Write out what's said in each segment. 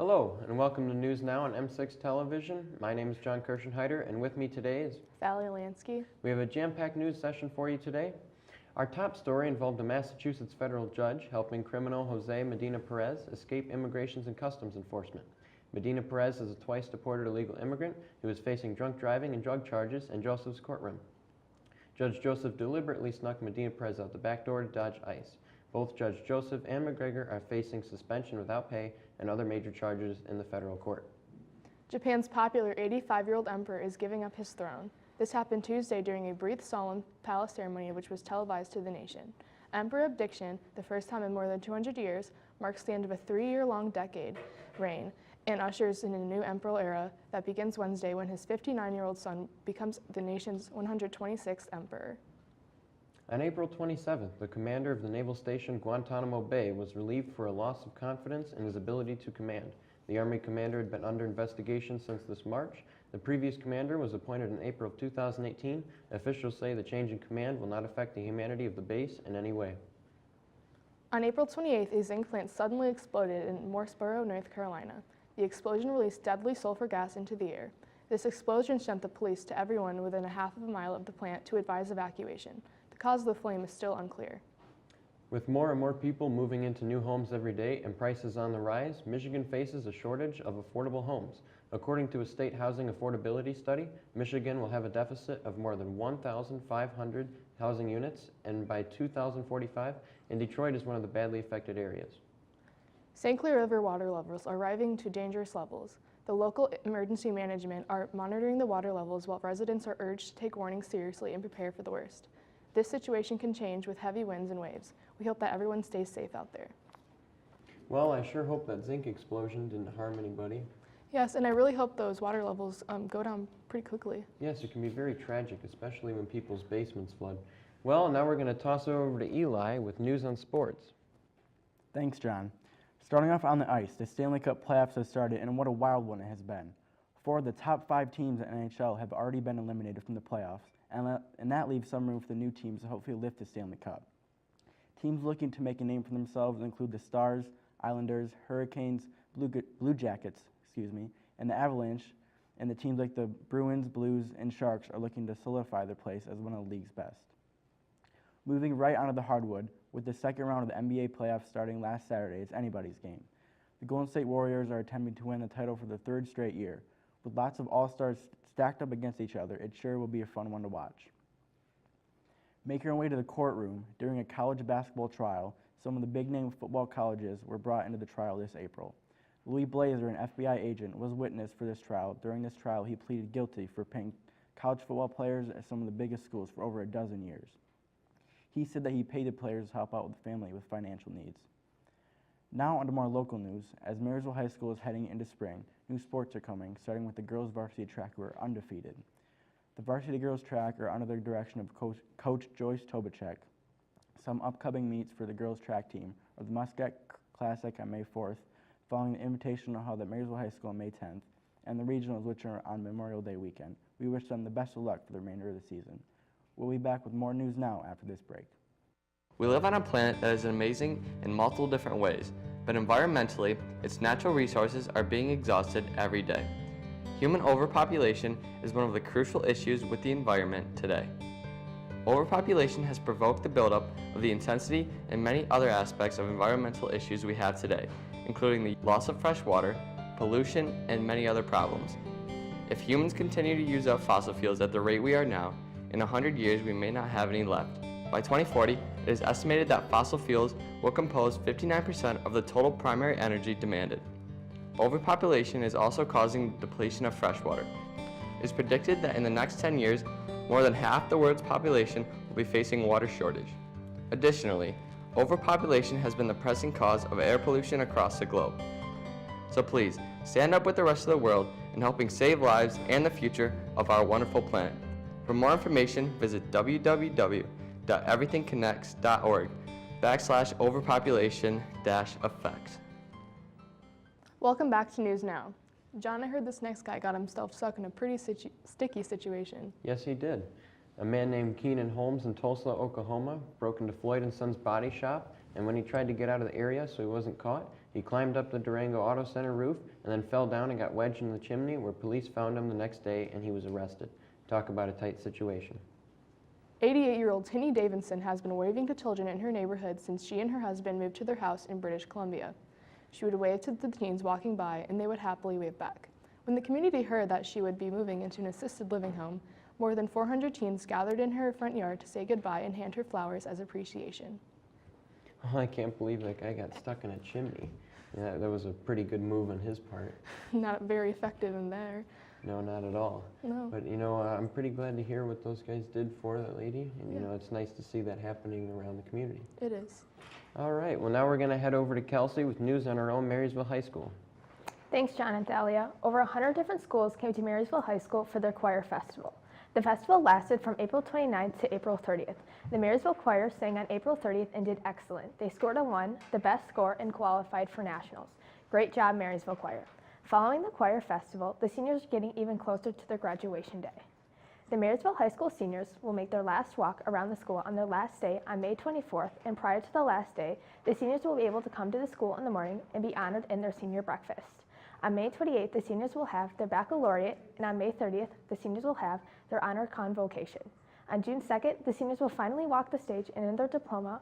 Hello, and welcome to News Now on M6 Television. My name is John Kirschenheiter, and with me today is Sally Lansky. We have a jam-packed news session for you today. Our top story involved a Massachusetts federal judge helping criminal Jose Medina Perez escape Immigrations and Customs Enforcement. Medina Perez is a twice-deported illegal immigrant who is facing drunk driving and drug charges in Joseph's courtroom. Judge Joseph deliberately snuck Medina Perez out the back door to dodge ICE. Both Judge Joseph and McGregor are facing suspension without pay and other major charges in the federal court. Japan's popular 85-year-old emperor is giving up his throne. This happened Tuesday during a brief solemn palace ceremony which was televised to the nation. Emperor abdiction, the first time in more than 200 years, marks the end of a 3-year-long decade reign and ushers in a new emperor era that begins Wednesday when his 59-year-old son becomes the nation's 126th emperor. On April 27th, the commander of the naval station Guantanamo Bay was relieved for a loss of confidence in his ability to command. The Army commander had been under investigation since this March. The previous commander was appointed in April of 2018. Officials say the change in command will not affect the humanity of the base in any way. On April 28th, a zinc plant suddenly exploded in Morrisboro, North Carolina. The explosion released deadly sulfur gas into the air. This explosion sent the police to everyone within a half of a mile of the plant to advise evacuation. The cause of the flame is still unclear. With more and more people moving into new homes every day and prices on the rise, Michigan faces a shortage of affordable homes. According to a state housing affordability study, Michigan will have a deficit of more than 1,500 housing units, and by 2045, and Detroit is one of the badly affected areas. St. Clair River water levels are rising to dangerous levels. The local emergency management are monitoring the water levels while residents are urged to take warnings seriously and prepare for the worst. This situation can change with heavy winds and waves. We hope that everyone stays safe out there. Well, I sure hope that zinc explosion didn't harm anybody. Yes, and I really hope those water levels go down pretty quickly. Yes, it can be very tragic, especially when people's basements flood. Well, now we're going to toss it over to Eli with news on sports. Thanks, John. Starting off on the ice, the Stanley Cup playoffs have started, and what a wild one it has been. 4 of the top 5 teams in NHL have already been eliminated from the playoffs, and that leaves some room for the new teams to hopefully lift the Stanley Cup. Teams looking to make a name for themselves include the Stars, Islanders, Hurricanes, Blue Jackets, and the Avalanche, and the teams like the Bruins, Blues, and Sharks are looking to solidify their place as one of the league's best. Moving right onto the hardwood, with the second round of the NBA playoffs starting last Saturday, it's anybody's game. The Golden State Warriors are attempting to win the title for the 3rd straight year. With lots of all-stars stacked up against each other, it sure will be a fun one to watch. Making our way to the courtroom, during a college basketball trial, some of the big-name football colleges were brought into the trial this April. Louis Blazer, an FBI agent, was witness for this trial. During this trial, he pleaded guilty for paying college football players at some of the biggest schools for over a dozen years. He said that he paid the players to help out with the family with financial needs. Now on to more local news. As Marysville High School is heading into spring, new sports are coming, starting with the girls varsity track who are undefeated. The varsity girls track are under the direction of Coach Joyce Tobacek. Some upcoming meets for the girls track team are the Muscat Classic on May 4th, following the Invitational held at Marysville High School on May 10th, and the regionals, which are on Memorial Day weekend. We wish them the best of luck for the remainder of the season. We'll be back with more news now after this break. We live on a planet that is amazing in multiple different ways, but environmentally, its natural resources are being exhausted every day. Human overpopulation is one of the crucial issues with the environment today. Overpopulation has provoked the buildup of the intensity and many other aspects of environmental issues we have today, including the loss of fresh water, pollution, and many other problems. If humans continue to use up fossil fuels at the rate we are now, in 100 years we may not have any left. By 2040, it is estimated that fossil fuels will compose 59% of the total primary energy demanded. Overpopulation is also causing the depletion of freshwater. It is predicted that in the next 10 years, more than half the world's population will be facing water shortage. Additionally, overpopulation has been the pressing cause of air pollution across the globe. So please, stand up with the rest of the world in helping save lives and the future of our wonderful planet. For more information, visit www.everythingconnects.org/overpopulation-effects. Welcome back to News Now. John, I heard this next guy got himself stuck in a pretty sticky situation. Yes, he did. A man named Keenan Holmes in Tulsa, Oklahoma, broke into Floyd & Son's body shop and when he tried to get out of the area so he wasn't caught, he climbed up the Durango Auto Center roof and then fell down and got wedged in the chimney, where police found him the next day and he was arrested. Talk about a tight situation. 88-year-old Tinny Davidson has been waving to children in her neighborhood since she and her husband moved to their house in British Columbia. She would wave to the teens walking by, and they would happily wave back. When the community heard that she would be moving into an assisted living home, more than 400 teens gathered in her front yard to say goodbye and hand her flowers as appreciation. Oh, I can't believe that guy got stuck in a chimney. Yeah, that was a pretty good move on his part. Not very effective in there. No, not at all. No. But you know, I'm pretty glad to hear what those guys did for that lady, and you Yeah. know, it's nice to see that happening around the community. It is. All right, well now we're going to head over to Kelsey with news on our own Marysville High School. Thanks, John and Thalia. Over 100 different schools came to Marysville High School for their choir festival. The festival lasted from April 29th to April 30th. The Marysville Choir sang on April 30th and did excellent. They scored a 1, the best score, and qualified for nationals. Great job, Marysville Choir. Following the choir festival, the seniors are getting even closer to their graduation day. The Marysville High School seniors will make their last walk around the school on their last day on May 24th, and prior to the last day, the seniors will be able to come to the school in the morning and be honored in their senior breakfast. On May 28th, the seniors will have their baccalaureate, and on May 30th, the seniors will have their honor convocation. On June 2nd, the seniors will finally walk the stage and earn their diploma.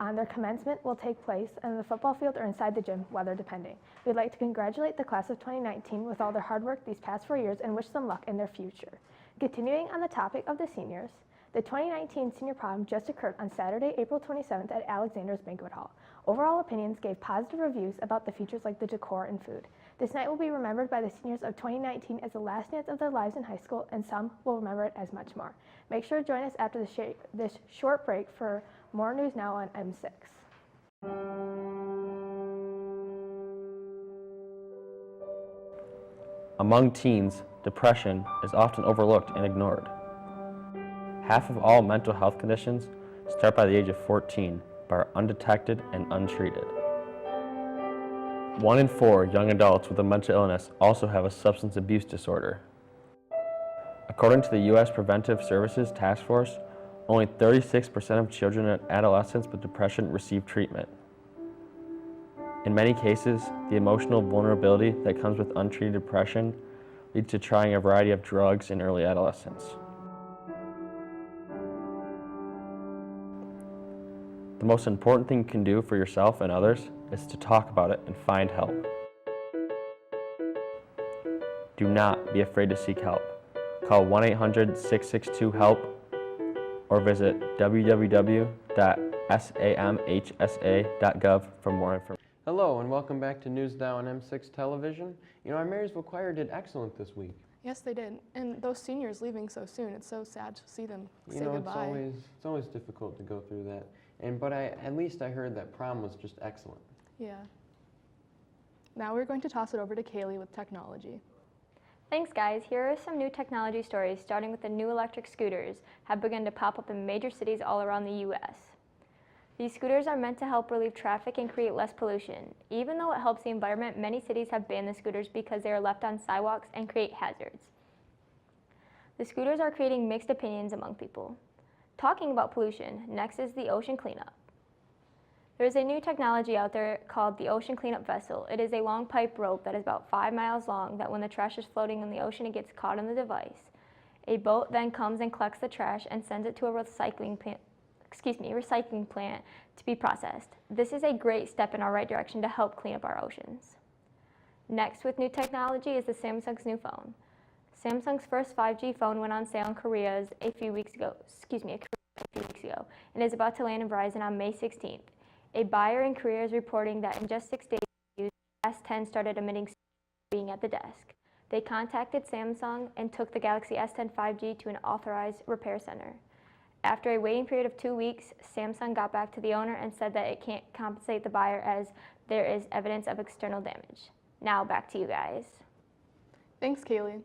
On their commencement will take place on the football field or inside the gym, weather depending. We'd like to congratulate the class of 2019 with all their hard work these past 4 years and wish them luck in their future. Continuing on the topic of the seniors, the 2019 senior prom just occurred on Saturday, April 27th at Alexander's Banquet Hall. Overall opinions gave positive reviews about the features like the decor and food. This night will be remembered by the seniors of 2019 as the last dance of their lives in high school, and some will remember it as much more. Make sure to join us after this short break for more news now on M6. Among teens, depression is often overlooked and ignored. Half of all mental health conditions start by the age of 14, but are undetected and untreated. 1 in 4 young adults with a mental illness also have a substance abuse disorder. According to the U.S. Preventive Services Task Force, only 36% of children and adolescents with depression receive treatment. In many cases, the emotional vulnerability that comes with untreated depression leads to trying a variety of drugs in early adolescence. The most important thing you can do for yourself and others is to talk about it and find help. Do not be afraid to seek help. Call 1-800-662-HELP or visit www.samhsa.gov for more information. Hello and welcome back to News Now on M6 Television. You know, our Marysville Choir did excellent this week. Yes, they did. And those seniors leaving so soon, it's so sad to see them say You know, goodbye. it's always difficult to go through that. But at least I heard that prom was just excellent. Yeah. Now we're going to toss it over to Kaylee with technology. Thanks, guys. Here are some new technology stories, starting with the new electric scooters have begun to pop up in major cities all around the U.S. These scooters are meant to help relieve traffic and create less pollution. Even though it helps the environment, many cities have banned the scooters because they are left on sidewalks and create hazards. The scooters are creating mixed opinions among people. Talking about pollution, next is the ocean cleanup. There is a new technology out there called the Ocean Cleanup Vessel. It is a long pipe rope that is about 5 miles long that when the trash is floating in the ocean, it gets caught in the device. A boat then comes and collects the trash and sends it to a recycling plant to be processed. This is a great step in our right direction to help clean up our oceans. Next with new technology is the Samsung's new phone. Samsung's first 5G phone went on sale in Korea a few weeks ago, and is about to land in Verizon on May 16th. A buyer in Korea is reporting that in just 6 days, S10 started emitting being at the desk. They contacted Samsung and took the Galaxy S10 5G to an authorized repair center. After a waiting period of 2 weeks, Samsung got back to the owner and said that it can't compensate the buyer as there is evidence of external damage. Now back to you guys. Thanks, Kaylee.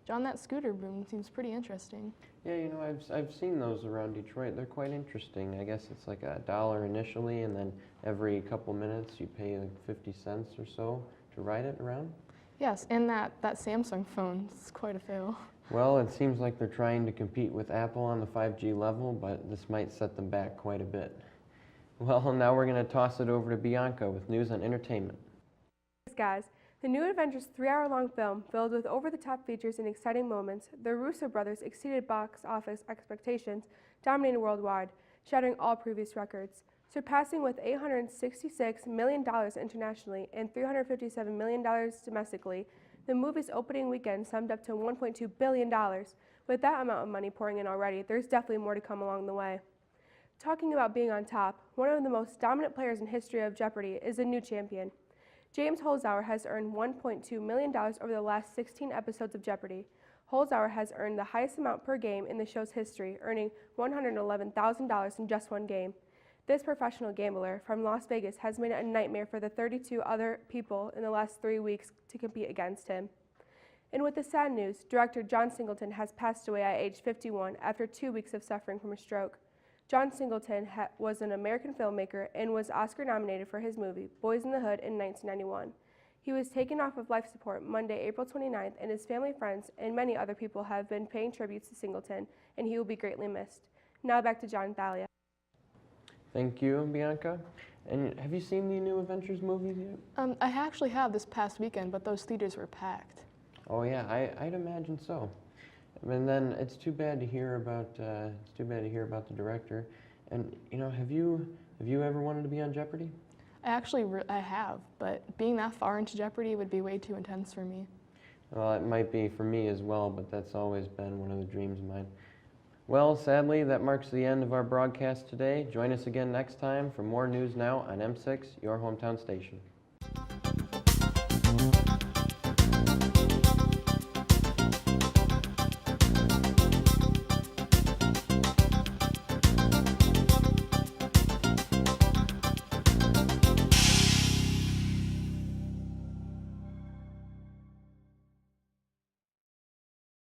John, that scooter boom seems pretty interesting. Yeah, you know, I've seen those around Detroit. They're quite interesting. I guess it's like $1 initially, and then every couple minutes you pay like 50 cents or so to ride it around. Yes, and that Samsung phone is quite a fail. Well, it seems like they're trying to compete with Apple on the 5G level, but this might set them back quite a bit. Well, now we're going to toss it over to Bianca with news on entertainment. Thanks, guys. The new Avengers 3-hour-long film, filled with over-the-top features and exciting moments, the Russo brothers exceeded box office expectations, dominating worldwide, shattering all previous records. Surpassing with $866 million internationally and $357 million domestically, the movie's opening weekend summed up to $1.2 billion. With that amount of money pouring in already, there's definitely more to come along the way. Talking about being on top, one of the most dominant players in history of Jeopardy is a new champion. James Holzhauer has earned $1.2 million over the last 16 episodes of Jeopardy! Holzhauer has earned the highest amount per game in the show's history, earning $111,000 in just one game. This professional gambler from Las Vegas has made it a nightmare for the 32 other people in the last 3 weeks to compete against him. And with the sad news, director John Singleton has passed away at age 51 after 2 weeks of suffering from a stroke. John Singleton was an American filmmaker and was Oscar nominated for his movie, Boys in the Hood, in 1991. He was taken off of life support Monday, April 29th, and his family, friends, and many other people have been paying tributes to Singleton, and he will be greatly missed. Now back to John and Thalia. Thank you, Bianca. And have you seen the new Avengers movies yet? I actually have this past weekend, but those theaters were packed. Oh yeah, I'd imagine so. And then it's too bad to hear about the director. And you know, have you ever wanted to be on Jeopardy? I have, but being that far into Jeopardy would be way too intense for me. Well, it might be for me as well, but that's always been one of the dreams of mine. Well, sadly, that marks the end of our broadcast today. Join us again next time for more News Now on M6, your hometown station.